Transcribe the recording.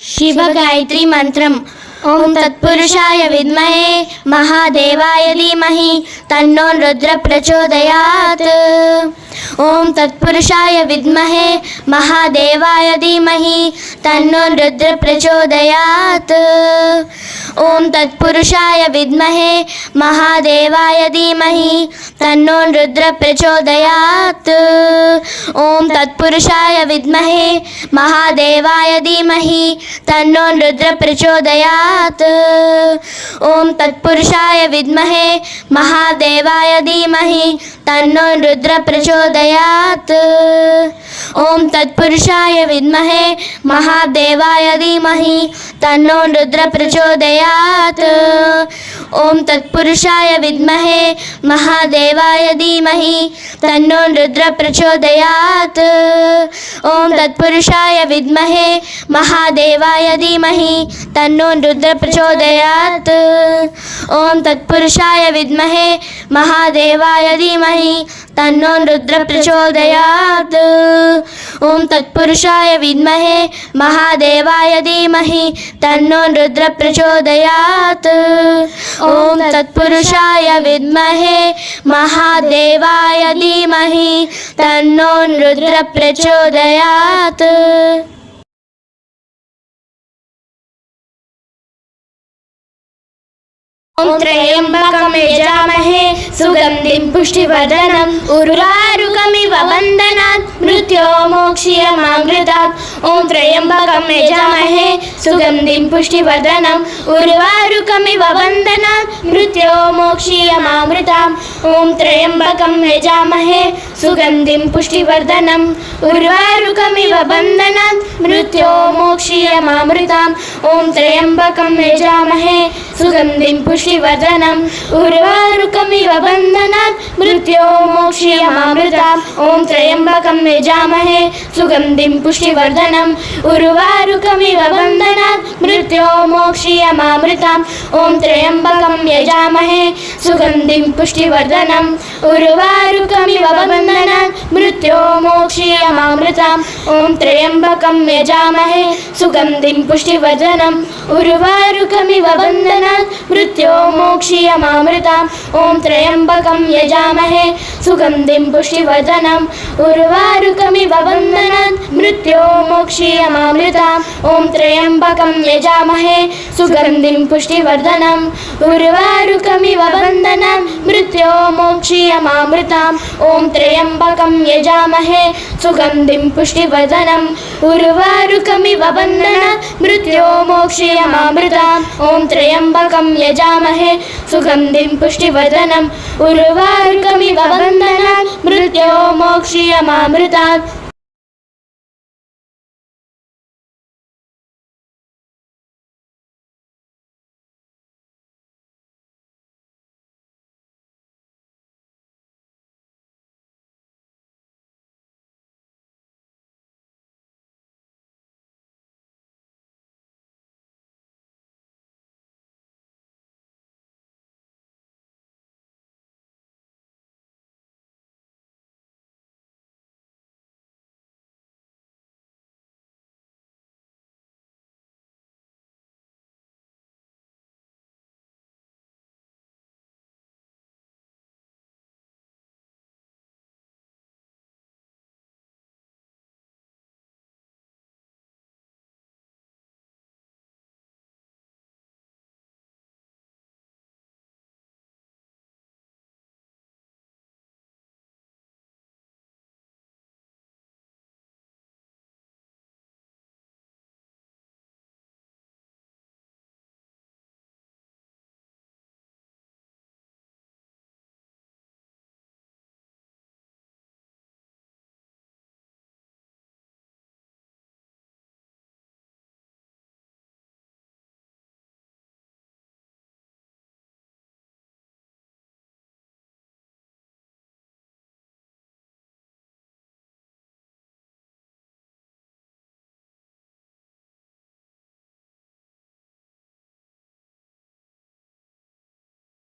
शिव गायत्री मंत्रम। ओम तत्पुरुषाय विद्महे महादेवाय धीमहि तन्नो रुद्र प्रचोदयात्। ओम तत्पुरुषाय विद्महे महादेवाय धीमहि तन्नो रुद्र प्रचोदयात्। ओम तत्पुरुषाय विद्महे महादेवाय धीमहि तन्नो रुद्र प्रचोदयात्। ओम तत्पुरुषाय विद्महे महादेवाय धीमहि तन्नो रुद्र प्रचोदयात्। ओम तत्पुरुषाय विद्महे महादेवाय धीमहि तन्नो रुद्र प्रचोदयात्। ओम तत्पुरुषाय विद्महे महादेवाय धीमहि तन्नो रुद्र प्रचोदयात्। ओम तत्पुरुषाय विद्महे महादेवाय धीमहि तन्नो रुद्र प्रचोदयात्। ओम तत्पुरुषाय विद्महे महादेवाय धीमहि तन्नो रुद्र प्रचोदयात्। ओम तत्पुरुषाय विद्महे महादेवाय धीमहि तन्नो रुद्र प्रचोदयात्। ओम तत्पुरुषाय विद्महे महादेवाय धीमहि तन्नो रुद्र प्रचोदयात्। ओम तत्पुरुषाय विद्महे महादेवाय धीमहि तन्नो रुद्र प्रचोदयात्। ओम त्र्यंबकं यजामहे सुगंधिं पुष्टिवर्धनम् उर्वारुकमिव बन्धनात् मृत्योर्मोक्षीयमामृतात्। ओम त्र्यंबकं यजामहे सुगंधिं पुष्टिवर्धनम् उर्वारुकमिव बन्धनात् मृत्योर्मोक्षीयमामृतात्। ओम त्र्यंबकं यजामहे सुगंधिं पुष्टिवर्धनम् उर्वारुकमिव बन्धनात् मृत्योर्मोक्षीयमामृतात्। ओम त्र्यंबकं यजामहे सुगंधिं पुष्टिवर्धनम् उर्वारुकमिव बन्धनात् मृत्योर्मोक्षीयमामृतात्। ओम त्र्यंबकं यजामहे सुगंधिं पुष्टिवर्धनम् उर्वारुकमिव बन्धनात् मृत्योर्मोक्षीयमामृतात्। ओम त्र्यंबकं यजामहे सुगंधिं पुष्टिवर्धनम् उर्वारुकमिव बन्धनात् मृत्योर्मोक्षीयमामृतात्। ओम त्र्यंबकं यजामहे सुगंधिं पुष्टिवर्धनम् उर्वारुकमिव बन्धनात् मृत्योर्मोक्षीयमामृतात्। ओम त्र्यंबकं यजामहे सुगंधिं पुष्टिवर्धनम् उर्वारुकमिव बन्धनात् मृत्योर्मोक्षीयमामृतात्। ओम त्र्यंबकं यजामहे सुगंधिं पुष्टिवर्धनम् उर्वारुकमिव बन्धनात् मृत्योर्मोक्षीयमामृतात्। ओम त्र्यंबकं यजामहे सुगंधिं पुष्टिवर्धनम् उर्वारुकमिव बन्धनात् मृत्योर्मोक्षीयमामृतात्। ओम त्र्यंबकं यजामहे सुगंधिं पुष्टिवर्धनम् उर्वारुकमिव बन्धनात् मृत्योर्मोक्षीयमामृतात्।